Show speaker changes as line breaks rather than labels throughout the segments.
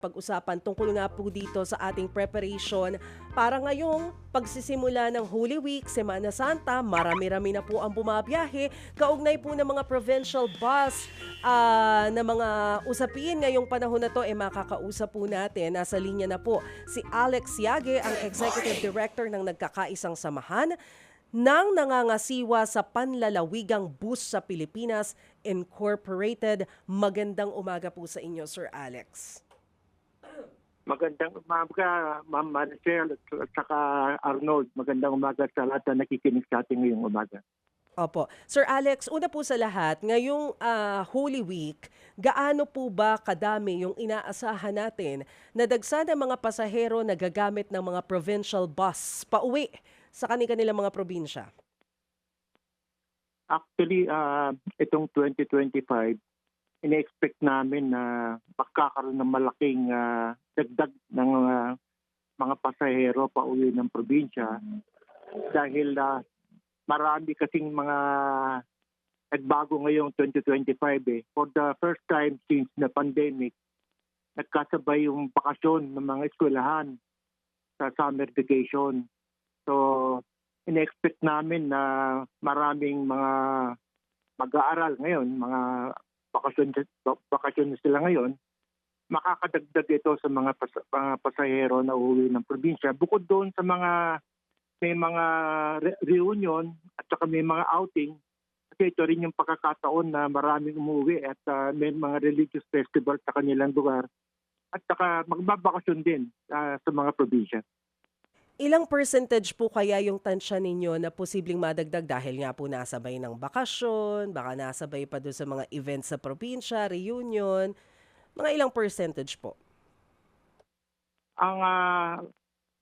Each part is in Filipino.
Pag-usapan tungkol nga po dito sa ating preparation para ngayong pagsisimula ng Holy Week, Semana Santa, marami-rami na po ang bumabiyahe, kaugnay po ng mga provincial bus na mga usapin ngayong panahon na to, makakausap po natin. Nasa linya na po si Alex Yage, ang Executive Director ng Nagkakaisang Samahan ng Nangangasiwa sa Panlalawigang Bus sa Pilipinas Incorporated. Magandang umaga po sa inyo, Sir Alex.
Magandang umaga, Ma'am Maricel at saka Arnold. Magandang umaga sa lahat na nakikinig sa ating ngayong umaga.
Opo. Sir Alex, una po sa lahat, ngayong Holy Week, gaano po ba kadami yung inaasahan natin na dagsa ng mga pasahero na gagamit ng mga provincial bus pauwi sa kanilang mga probinsya?
Actually, itong 2025, ina-expect namin na magkakaroon ng malaking dagdag ng mga pasahero pa uwi ng probinsya dahil marami kasing mga nagbago ngayong 2025 eh. For the first time since the pandemic, nagkasabay yung bakasyon ng mga eskwelahan sa summer vacation. So, ina-expect namin na maraming mga mag-aaral ngayon, mga bakasyon na sila ngayon, makakadagdag ito sa mga pasahero na uuwi ng probinsya. Bukod doon sa may mga reunion at saka may mga outing, kasi ito rin yung pagkakataon na maraming umuwi at may mga religious festival sa kanilang lugar at saka magbabakasyon din sa mga probinsya.
Ilang percentage po kaya yung tansya ninyo na posibleng madagdag dahil nga po nasabay ng bakasyon, baka nasabay pa doon sa mga events sa probinsya, reunion, mga ilang percentage po?
Ang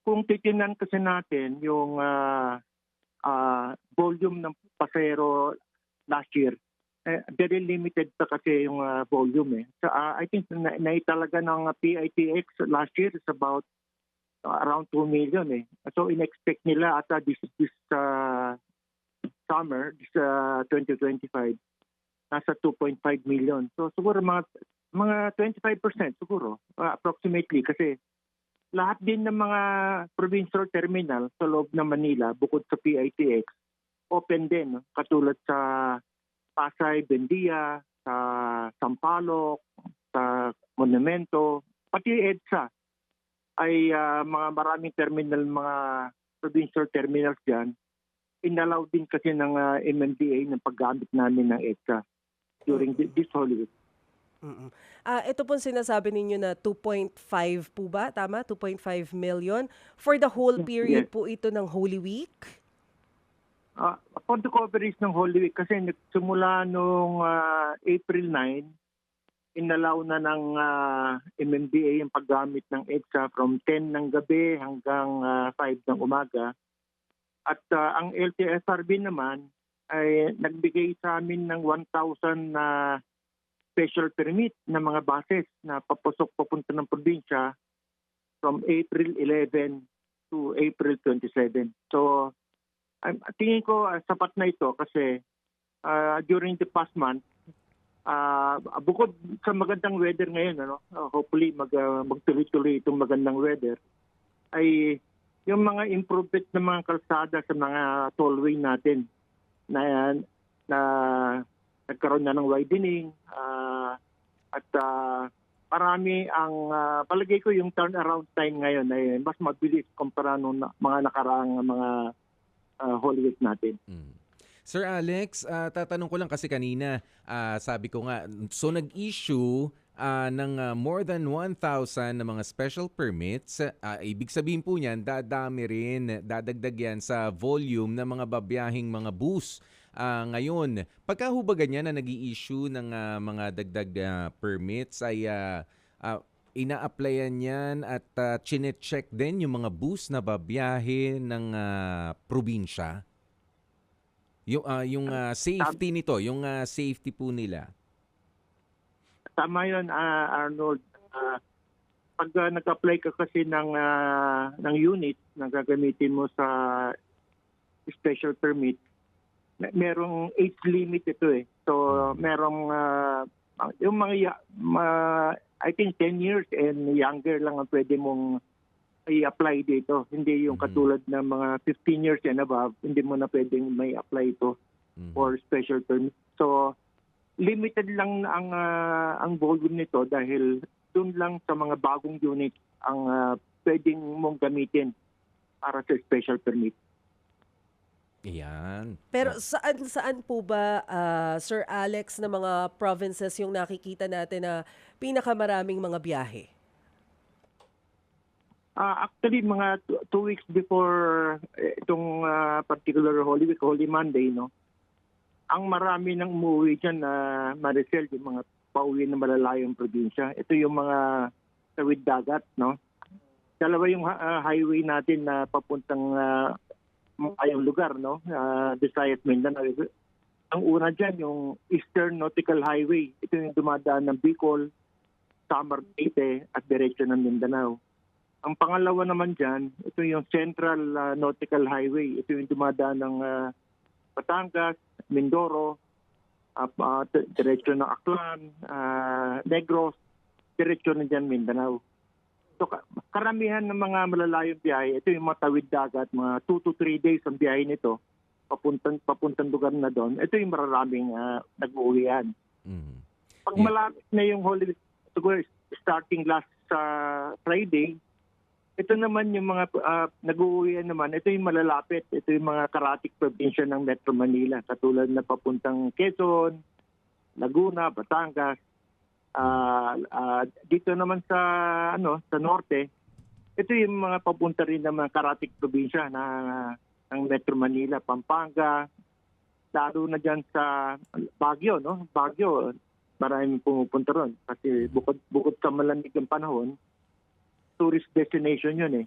kung titingnan kasi natin yung volume ng pasahero last year, very limited pa kasi yung volume eh. So, I think naitalaga ng PITX last year is about around 2 million eh. So in-expect nila at this summer, this 2025, nasa 2.5 million. So siguro mga 25% siguro, approximately, kasi lahat din ng mga provincial terminal sa loob ng Manila, bukod sa PITX, open din, no? Katulad sa Pasay, Bendia, sa Sampaloc, sa Monumento, pati EDSA ay mga maraming terminal, mga provincial terminals dyan, inalaw din kasi ng MMDA ng paggamit namin ng EDSA during this Holy Week.
Ito pong sinasabi ninyo na 2.5 po ba? Tama? 2.5 million? For the whole period po ito ng Holy Week?
For the coverage ng Holy Week, kasi nagsimula noong April 9, inalaw na ng MMDA yung paggamit ng EDSA from 10 ng gabi hanggang 5 ng umaga. At ang LTFRB naman ay nagbigay sa amin ng 1,000 na special permit na mga buses na papunta ng probinsya from April 11 to April 27. So, tingin ko sapat na ito kasi during the past month, bukod sa magandang weather ngayon, hopefully magtuloy-tuloy itong magandang weather, ay yung mga improvement ng mga kalsada sa mga tollway natin na nagkaroon na ng widening at marami ang palagay ko yung turnaround time ngayon ay mas mabilis kumpara nung mga nakaraang mga Holy Week natin.
Sir Alex, tatanong ko lang kasi kanina, sabi ko nga, so nag-issue ng more than 1,000 na mga special permits. Ibig sabihin po niyan, dadagdag yan sa volume ng mga babiyahing mga bus. Ngayon, pagkahuba ganyan na nag-i-issue ng mga dagdag permits ay ina-applyan yan at chine-check din yung mga bus na babiyahe ng probinsya? Yung safety nito, yung safety po nila.
Tama yun, Arnold. Pag nag-apply ka kasi ng unit na gagamitin mo sa special permit, merong age limit ito eh. So merong yung mga I think 10 years and younger lang ang pwede mong i-apply dito. Hindi yung katulad ng mga 15 years and above, hindi mo na pwedeng may apply ito for special permit. So, limited lang ang volume nito dahil doon lang sa mga bagong unit ang pwedeng mong gamitin para sa special permit.
Ayan.
Pero saan po ba, Sir Alex, na mga provinces yung nakikita natin na pinakamaraming mga biyahe?
Actually, mga 2 weeks before itong particular Holy Week, Holy Monday, no, ang marami nang umuwi dyan na Maricel, yung mga pauwi na malalayong probinsya. Ito yung mga tawid dagat, no. Dalawa yung highway natin na papuntang ayong lugar, no, Visayas, Mindanao. Ang una dyan, yung Eastern Nautical Highway. Ito yung dumadaan ng Bicol, Samar, Leyte at diretso ng Mindanao. Ang pangalawa naman dyan, ito yung Central Nautical Highway. Ito yung dumadaan ng Batangas, Mindoro, diretso ng Aklan, Negros, diretso na dyan Mindanao. So karamihan ng mga malalayong biyahe, ito yung mga tawid dagat, mga 2 to 3 days ang biyahe nito, papuntang lugar na doon. Ito yung mararaming nag-uuwian. Pag malapit na yung Holy Week, siguro starting last Friday, ito naman yung mga nag-uuwian naman, ito yung malalapit. Ito yung mga karatig probinsya ng Metro Manila, katulad na papuntang Quezon, Laguna, Batangas. Dito naman sa norte, ito yung mga papunta rin ng mga karatig probinsya ng Metro Manila, Pampanga, lalo na dyan sa Baguio, no? Baguio, maraming pumupunta ron kasi bukod sa malamig ang panahon, tourist destination yun eh.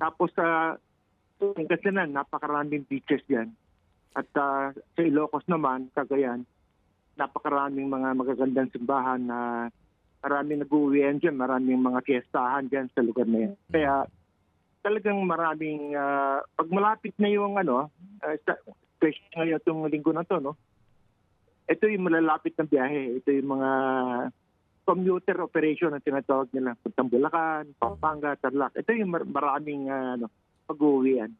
Tapos sa Pangasinan, napakaraming beaches diyan. At sa Ilocos naman, Cagayan, napakaraming mga magagandang simbahan na maraming nag-uwian dyan, maraming mga fiestahan dyan sa lugar na yan. Kaya talagang maraming, pag malapit na yung especially ngayon itong linggo na to, no? Ito yung malalapit na biyahe. Ito yung mga commuter operation na tinatawag nila. Puntang Bulacan, Pampanga, Tarlac. Ito yung maraming pag-uwian.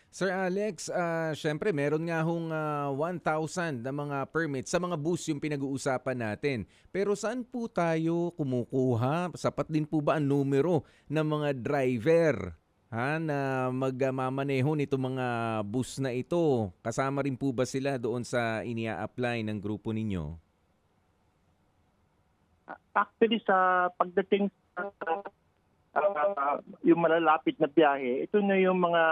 Sir Alex, syempre meron nga hong 1,000 na mga permits sa mga bus yung pinag-uusapan natin. Pero saan po tayo kumukuha? Sapat din po ba ang numero ng mga driver na magmamaneho nito mga bus na ito? Kasama rin po ba sila doon sa inia-apply ng grupo ninyo?
Actually, sa pagdating sa yung malalapit na biyahe, ito na yung mga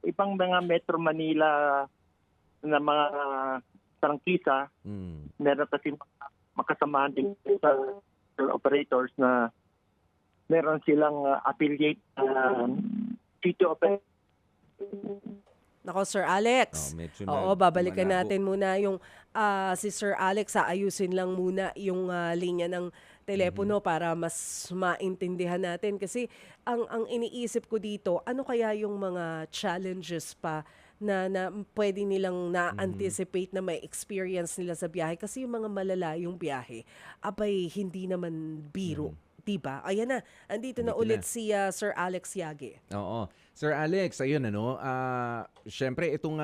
ibang mga Metro Manila na mga prangkisa. Meron kasi makasamahan din sa operators na meron silang affiliate city operator.
Nako, Sir Alex. Oo, babalikan natin muna yung si Sir Alex. Ayusin lang muna yung linya ng telepono para mas maintindihan natin. Kasi ang iniisip ko dito, ano kaya yung mga challenges pa na pwede nilang na-anticipate na may experience nila sa biyahe? Kasi yung mga malalayong biyahe, abay, hindi naman biro. Diba? Ayan na. Andito na ulit si Sir Alex Yagi.
Oo. Sir Alex, ayun syempre itong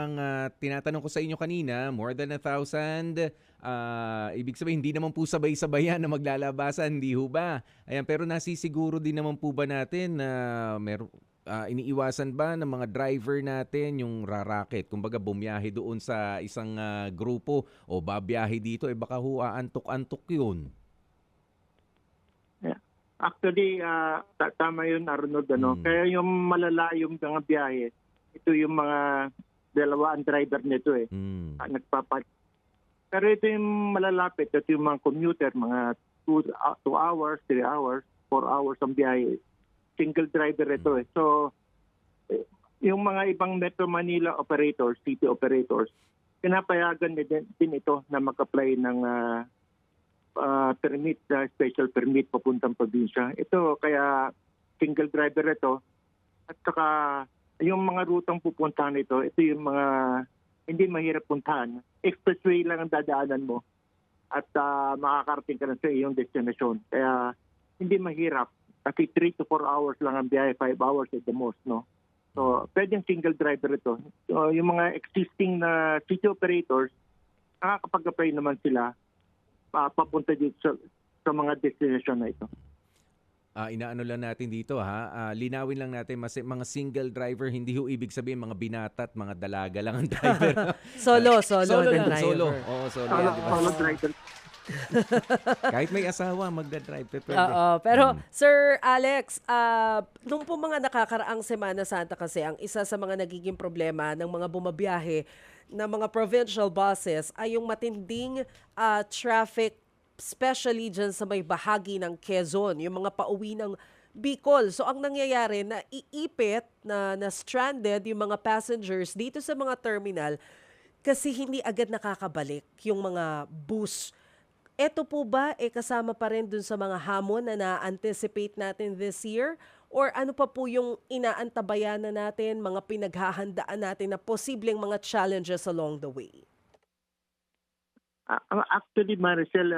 tinatanong ko sa inyo kanina, more than 1,000, ibig sabihin hindi naman po sabay-sabayan na maglalabasan, hindi ho ba? Ayan, pero nasisiguro din naman po ba natin na iniiwasan ba ng mga driver natin yung rarakit? Kumbaga bumiyahe doon sa isang grupo o babiyahe dito, baka ho antok-antok yun.
Actually, tama yun, Arnold. Kaya yung malalayong mga biyahe, ito yung mga dalawang driver nito Pero ito yung malalapit, ito yung mga commuter, mga 2 hours, 3 hours, 4 hours ang biyahe. Single driver ito So, yung mga ibang Metro Manila operators, city operators, pinapayagan din ito na mag-apply ng permit, special permit papuntang probinsya. Ito, kaya single driver ito. At saka, yung mga rutang pupuntahan ito yung mga hindi mahirap puntahan. Expressway lang ang dadaanan mo at makakarating ka na sa iyong destination. Kaya, hindi mahirap. Kasi 3 to 4 hours lang ang biyahe, 5 hours at the most, no? So, pwedeng single driver ito. So, yung mga existing na city operators, nakakapag-apply naman sila papunta dito sa mga destination na ito.
Inaano lang natin dito ha. Linawin lang natin mga single driver, hindi ho ibig sabihin mga binata at mga dalaga lang ang driver.
Solo
Solo
na
lang,
driver.
solo. Oo, solo yan, di ba?
Solo driver.
Kahit may asawa, magda-drive. Pwede.
Oo, pero Sir Alex, nung po mga nakakaraang Semana Santa kasi, ang isa sa mga nagiging problema ng mga bumabiyahe na mga provincial buses ay yung matinding traffic, especially dyan sa may bahagi ng Quezon, yung mga pauwi ng Bicol. So ang nangyayari na iipit na stranded yung mga passengers dito sa mga terminal kasi hindi agad nakakabalik yung mga bus. Eto po ba kasama pa rin dun sa mga hamon na na-anticipate natin this year? Or ano pa po yung inaantabayan na natin, mga pinaghahandaan natin na posibleng mga challenges along the way?
Actually, Maricel,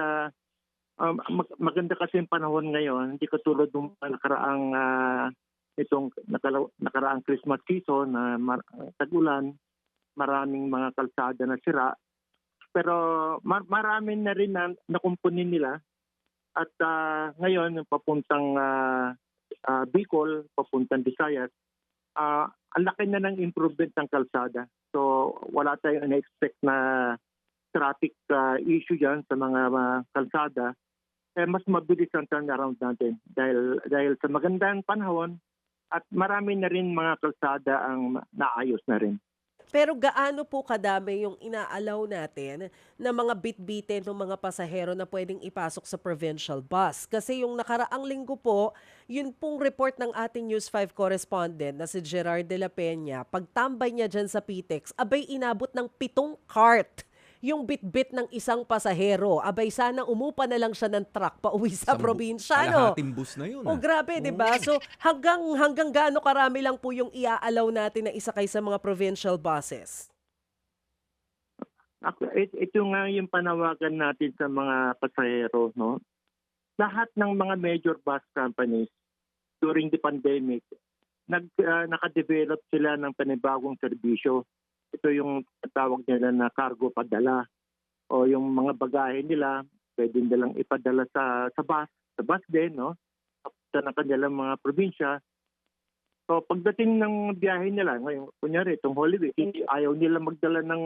maganda kasi yung panahon ngayon. Hindi katulad ng nakaraang Christmas season na tag-ulan, maraming mga kalsada na sira. Pero marami na rin na nakumpunin nila. At ngayon, papuntang Bicol, papuntang Visayas, ang laki na ng improvement ng kalsada. So wala tayong na-expect na traffic issue dyan sa mga kalsada. Mas mabilis ang turnaround natin dahil sa magandang panahon at marami na rin mga kalsada ang naayos na rin.
Pero gaano po kadami yung inaalaw natin na mga bitbitin ng mga pasahero na pwedeng ipasok sa provincial bus? Kasi yung nakaraang linggo po, yun pong report ng ating News 5 correspondent na si Gerard de la Peña, pagtambay niya dyan sa PTEX, abay inabot ng 7 cart yung bitbit ng isang pasahero. Abay sana umupa na lang siya ng truck pa uwi sa probinsya, no?
Kalahating bus na yun.
Oh, grabe, 'di ba? So hanggang gaano karami lang po yung iaalaw natin na isakay sa mga provincial buses?
Ito nga yung panawagan natin sa mga pasahero, no? Lahat ng mga major bus companies during the pandemic, naka-develop sila ng panibagong serbisyo. Ito yung tawag nila na cargo padala o yung mga bagahe nila pwede nilang ipadala sa bus din, no? Sa kanilang mga probinsya. So pagdating ng biyahe nila, ngayon kunyari itong Holy Week, ayaw nila magdala ng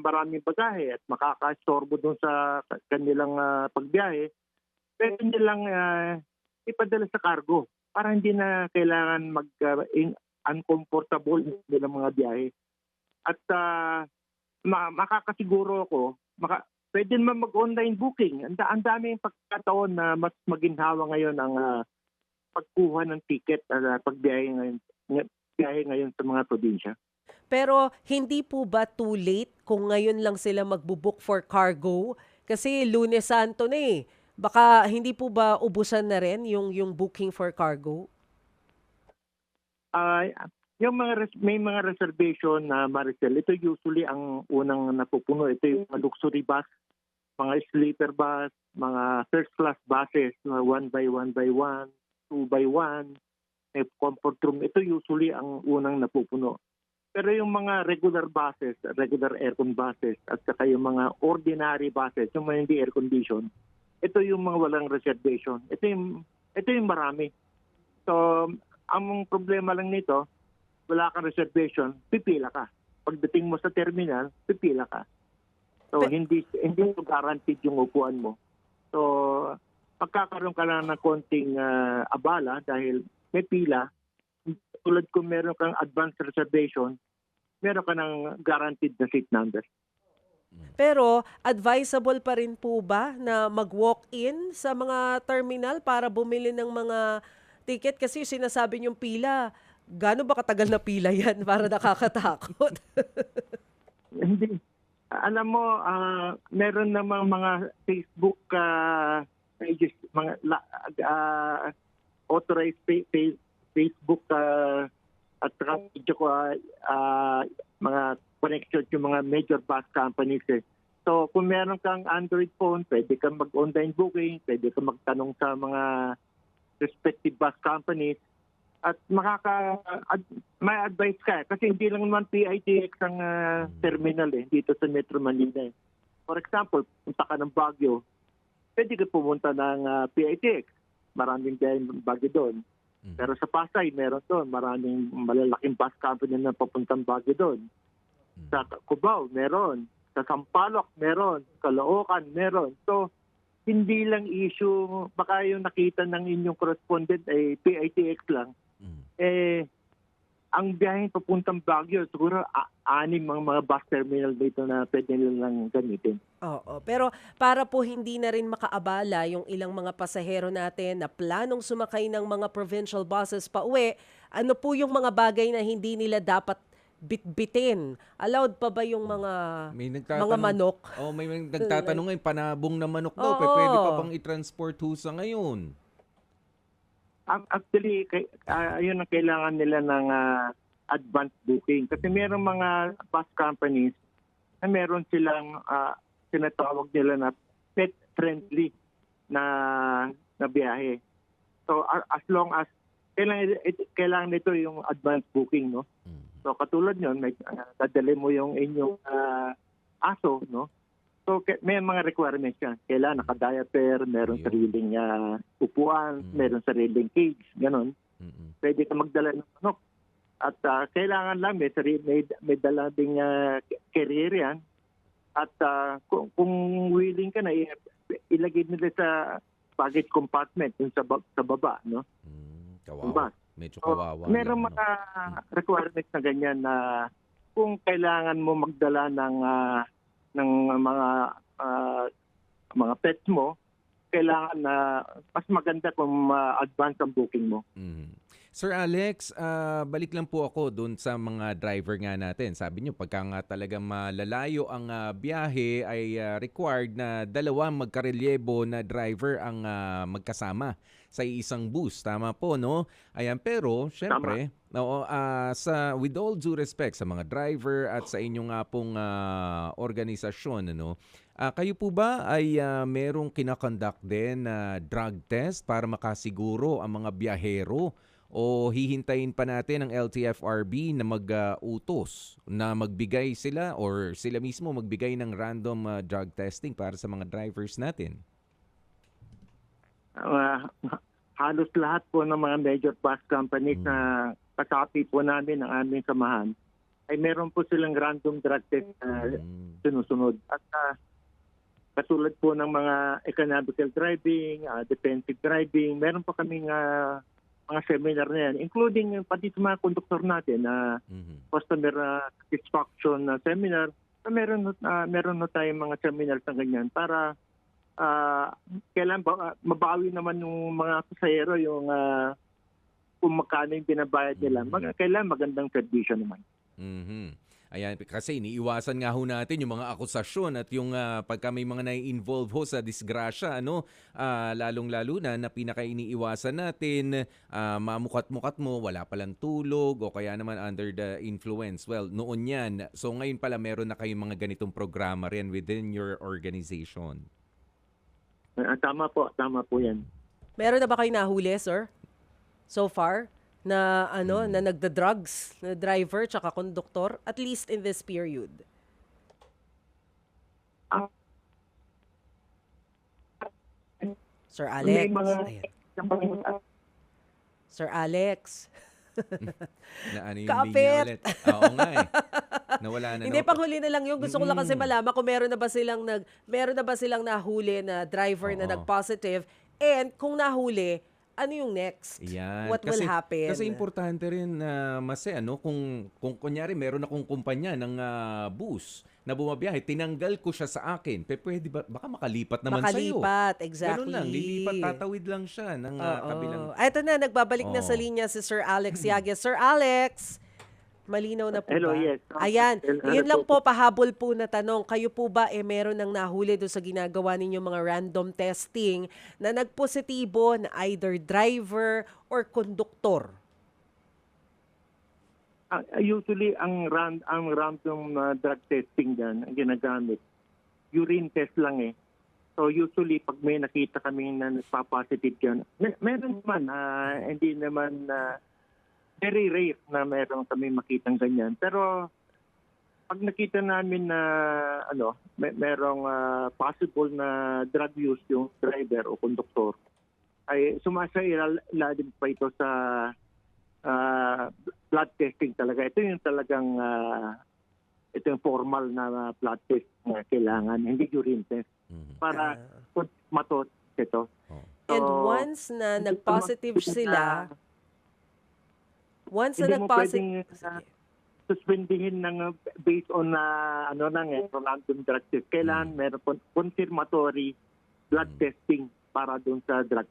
maraming bagahe at makakastorbo doon sa kanilang pagbiyahe, pwede nilang ipadala sa cargo para hindi na kailangan uncomfortable nilang mga biyahe. At makakasiguro ako, pwede naman mag-online booking. Ang daming pagkataon na mas maginhawa ngayon ang pagkuha ng ticket at pagbiyahe ngayon sa mga probinsya.
Pero hindi po ba too late kung ngayon lang sila magbubook for cargo? Kasi Lunes Santo na eh. Baka hindi po ba ubusan na rin yung booking for cargo?
May mga reservation na Maricel, ito usually ang unang napupuno. Ito yung mga luxury bus, mga sleeper bus, mga first class buses, 1 by 1 by 1, 2 by 1, may comfort room. Ito usually ang unang napupuno. Pero yung mga regular buses, regular aircon buses, at saka yung mga ordinary buses, yung mga hindi air condition, ito yung mga walang reservation. Ito yung marami. So, ang problema lang nito, wala kang reservation, pipila ka. Pagdating mo sa terminal, pipila ka. So, hindi guaranteed yung upuan mo. So, pagkakaroon ka lang ng konting abala dahil may pila, tulad kung meron kang advance reservation, meron ka ng guaranteed na seat number.
Pero advisable pa rin po ba na mag-walk-in sa mga terminal para bumili ng mga ticket? Kasi sinasabi niyong pila, gaano ba katagal na pila yan para nakakatakot?
Hindi. Alam mo, meron namang mga Facebook pages, mga authorized Facebook at saka mga connection yung mga major bus companies. So kung meron kang Android phone, pwede kang mag-online booking, pwede kang magtanong sa mga respective bus companies at may advice ka kasi hindi lang naman PITX ang terminal dito sa Metro Manila. For example, punta ka ng Baguio, pwede ka pumunta ng PITX. Maraming Baguio doon. Pero sa Pasay, meron doon. Maraming malalaking bus company na papuntang Baguio doon. Sa Cubao, meron. Sa Sampaloc, meron. Sa Caloocan, meron. So, hindi lang issue, baka yung nakita ng inyong correspondent ay PITX lang. Ang biyaheng papuntang Baguio, siguro 6 mga bus terminal dito na pwede nilang gamitin.
Oo, pero para po hindi na rin makaabala yung ilang mga pasahero natin na planong sumakay ng mga provincial buses pa uwi, ano po yung mga bagay na hindi nila dapat bitbitin? Allowed pa ba yung mga manok?
May nagtatanong ngayon, panabong na manok daw.
Oo.
Pwede pa bang i-transport sa ngayon?
Actually, ayun ang kailangan nila ng advance booking. Kasi mayroong mga bus companies na meron silang tinatawag nila na pet-friendly na biyahe. So as long as kailangan nito yung advance booking, no? So katulad nyon, dadali mo yung inyong aso, no? So may mga requirements yan. Kailangan naka-diaper, meron sariling upuan, meron sariling cage, ganon. Pwede ka magdala ng manok. At kailangan lang may dala ding carrier yan. At kung willing ka na, ilagay nila sa baggage compartment yung sa baba, no?
Kawawa. Medyo kawawa.
Meron mga requirements na ganyan na kung kailangan mo magdala ng mga pets mo, kailangan na mas maganda kung advance ang booking mo.
Sir Alex, balik lang po ako doon sa mga driver nga natin. Sabi niyo, pagka nga talaga malalayo ang biyahe ay required na 2 magkarelyebo na driver ang magkasama sa isang bus. Tama po, no? Ayan, pero syempre, with all due respect sa mga driver at sa inyong nga pong organisasyon, ano, kayo po ba ay merong kinakonduct din na drug test para makasiguro ang mga biyahero? O hihintayin pa natin ang LTFRB na mag-utos na magbigay sila or sila mismo magbigay ng random drug testing para sa mga drivers natin?
Halos lahat po ng mga major bus companies na kasapi po namin ang aming samahan ay meron po silang random drug test na sinusunod. At katulad po ng mga economical driving, defensive driving, meron po kaming mga seminar na yan, including pati sa mga konduktor natin na customer satisfaction seminar. Meron na tayong mga seminar na ganyan para kailan mabawi naman yung mga pasahero yung kung magkano yung binabayad nila. Kailan magandang servisyo naman.
Ayan, kasi iniiwasan nga ho natin yung mga akusasyon at yung pagka may mga nai-involve ho sa disgrasya, ano, lalong-lalo na pinaka-iniiwasan natin, mamukat-mukat mo, wala palang tulog o kaya naman under the influence. Well, noon yan. So ngayon pala meron na kayong mga ganitong programa rin within your organization.
Tama po yan.
Meron na ba kayo nahuli, sir? So far? Na na nagda-drugs na driver tsaka konduktor, at least in this period? Sir Alex. Sir Alex.
Na ano yung
Kapit.
linya ulit? Oo nga eh. Nawala na.
Hindi, panghuli na lang yung gusto ko lang kasi malaman kung meron na ba silang nahuli na driver na nag-positive, and kung nahuli, ano yung next?
Yan.
What will happen?
Kasi importante rin na kung kunyari meron akong kumpanya ng bus na bumabiyahe, tinanggal ko siya sa akin. Pwede ba, baka makalipat naman sa'yo.
Makalipat, exactly.
Ganun lang, lilipat, tatawid lang siya ng kabilang.
Ito na, nagbabalik na sa linya si Sir Alex Yagues. Sir Alex, malinaw na po
Hello,
ba?
yes.
Ayan, yun lang po, pahabol po na tanong. Kayo po ba meron ng nahuli doon sa ginagawa ninyo mga random testing na nagpositibo na either driver or konduktor?
Usually, ang random drug testing dyan, ang ginagamit, urine test lang eh. So usually pag may nakita kami na nagpa-positive yan, meron naman, hindi naman very rare na meron kami makitang ganyan. Pero pag nakita namin na merong possible na drug use yung driver o conductor, ay sumasailalim pa ito sa blood testing talaga. Ito yung talagang ito yung formal na blood test na kailangan, hindi urine test para matot ito.
And once na nag-positive sila, once na
hindi mo
nag-positive,
pwedeng suspendihin ng based on random drug test. Kailangan meron confirmatory blood testing para doon sa drug.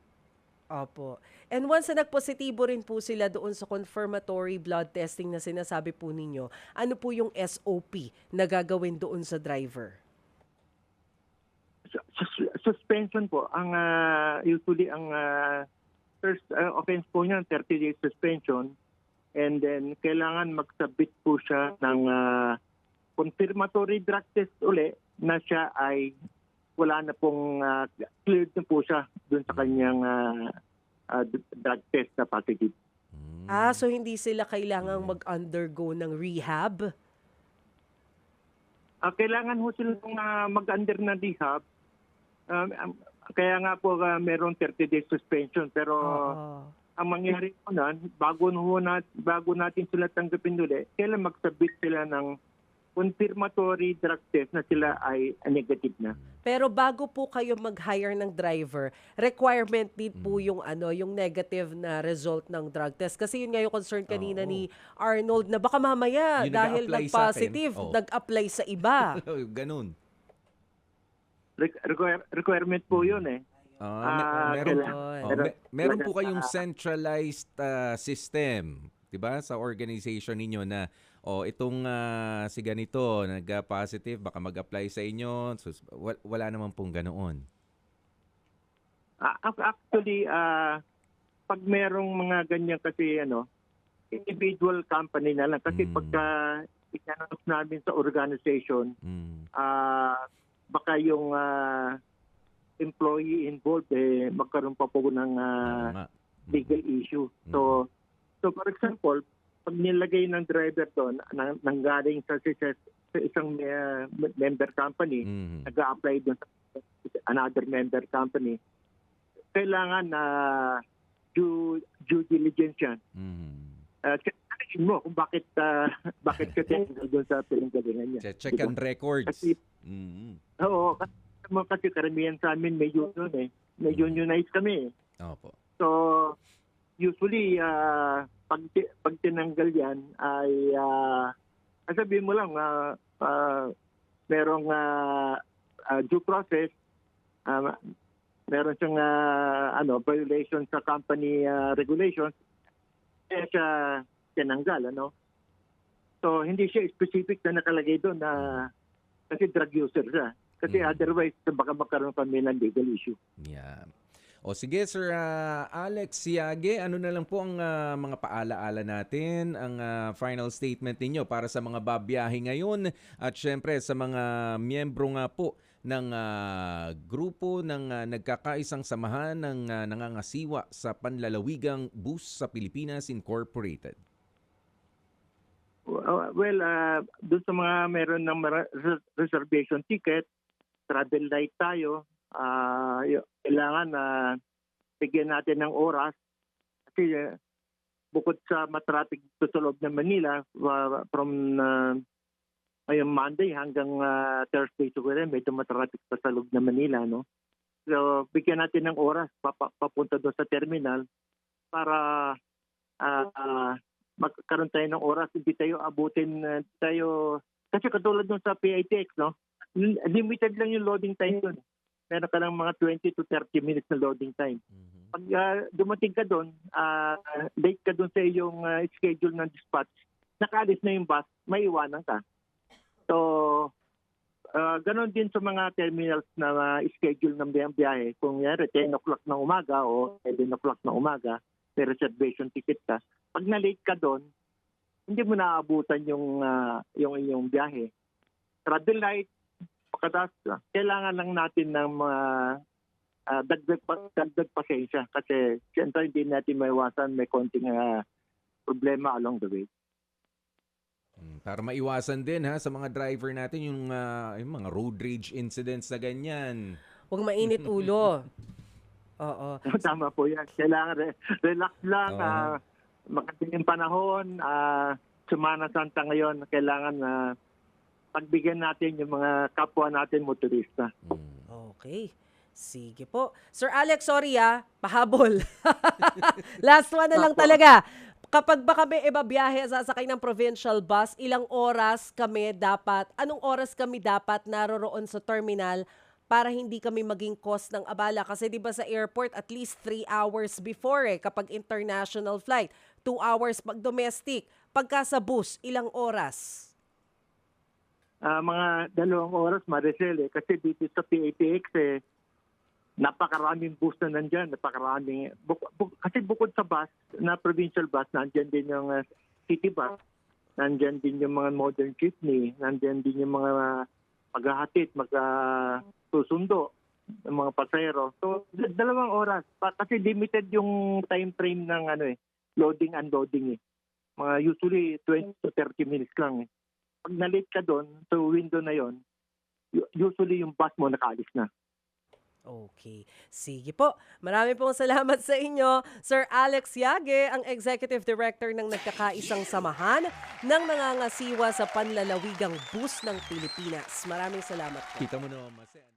opo. And once na nagpositibo rin po sila doon sa confirmatory blood testing na sinasabi po ninyo, ano po yung SOP na gagawin doon sa driver?
Suspension po. Ang usually ang first offense po niyan 30 days suspension, and then kailangan mag-submit po siya ng confirmatory drug test uli na siya ay wala na pong cleared na po siya doon sa kanyang drug test na positive.
So hindi sila kailangang mag-undergo ng rehab?
Kailangan ho silang mag-under na rehab. Kaya nga po mayroong 30 days suspension, pero ang mangyari po na bago natin sila tanggapin ulit, kailan mag-submit sila ng confirmatory drug test na sila ay negative na.
Pero bago po kayo mag-hire ng driver, requirement din po yung yung negative na result ng drug test. Kasi yun nga yung concern kanina ni Arnold na baka mamaya
Yung
dahil
nag-a-apply sa
nag-positive,
akin.
nag-apply sa iba.
Ganun.
Requirement po yun eh.
Meron po kayong centralized system, 'di ba, sa organization ninyo na itong si ganito nag-positive, baka mag-apply sa inyo. So, wala naman pong ganoon.
Actually, pag merong mga ganyan kasi individual company na lang kasi pagka i-announce namin sa organization, baka yung employee involved magkaroon pa po ng legal issue. So for example, pag nilagay ng driver doon nanggaling sa isang member company, nag-a-apply doon sa another member company, kailangan na due diligence yan. Check mo kung bakit ka tinanggal doon sa pinanggalingan niya.
Check and records.
Kasi, oo, kasi karamihan sa amin may union may unionize kami.
Opo.
So usually pag tinanggal yan ay sabihin mo lang merong due process, meron siyang violation sa company regulations, kaya siya tinanggal. So hindi siya specific na nakalagay doon na kasi drug user siya. Kasi otherwise baka magkaroon kami ng legal issue.
Yeah. O sige, Sir Alex Siage, ano na lang po ang mga paalaala natin, ang final statement ninyo para sa mga babiyahe ngayon at syempre sa mga miyembro nga po ng grupo ng nagkakaisang samahan ng nangangasiwa sa panlalawigang bus sa Pilipinas Incorporated.
Well, doon sa mga meron ng reservation ticket, travel light tayo, kailangan bigyan natin ng oras kasi bukod sa matraffic sa loob ng Manila from ngayong Monday hanggang Thursday siguro medyo matraffic pa sa loob ng Manila, so bigyan natin ng oras papunta doon sa terminal para magkaroon tayo ng oras, hindi tayo abutin tayo kasi katulad doon sa PITX, limited lang yung loading time doon. Meron ka lang mga 20 to 30 minutes na loading time. Pag dumating ka doon, late ka doon sa iyong schedule ng dispatch, nakaalis na yung bus, may iwanan ka. So, ganon din sa mga terminals na schedule ng biyahe. Kung yari 10 o'clock ng umaga o 11 o'clock ng umaga, may reservation ticket ka. Pag na-late ka doon, hindi mo naaabutan yung iyong biyahe. Travel light, Pagkatapos, kailangan lang natin ng mga dagdag pasensya kasi siyempre hindi natin maiwasan may konting problema along the way.
Para maiwasan din ha sa mga driver natin yung mga road rage incidents na ganyan.
Huwag mainit ulo. Oo.
Tama po yan. Kailangan relax lang,
Oo.
makatingin panahon, Semana Santa ngayon, kailangan pagbigyan natin yung mga kapwa natin motorista.
Okay. Sige po. Sir Alex, sorry pahabol. Last one na lang
Opo.
talaga. Kapag ba kami ibabiyahe, sasakay ng provincial bus, anong oras kami dapat naroroon sa terminal para hindi kami maging cause ng abala? Kasi di ba sa airport, at least 3 hours before kapag international flight. 2 hours pag domestic. Pagka sa bus, ilang oras?
Mga 2 oras, Maricel, kasi dito sa PATX, napakaraming bus na nandyan, napakaraming. Kasi bukod sa bus, na provincial bus, nandyan din yung city bus, nandyan din yung mga modern jeepney, nandyan din yung mga maghahatid, magsusundo ng mga pasahero. So, 2 oras. Kasi limited yung time frame ng loading and unloading. Mga usually 20 to 30 minutes lang. Pag na-late ka doon, sa window na yon, usually yung bus mo nakaalis na.
Okay. Sige po. Marami pong salamat sa inyo, Sir Alex Yage, ang Executive Director ng nagkakaisang samahan ng nangangasiwa sa panlalawigang bus ng Pilipinas. Maraming salamat po.
Kita mo naman, Mas.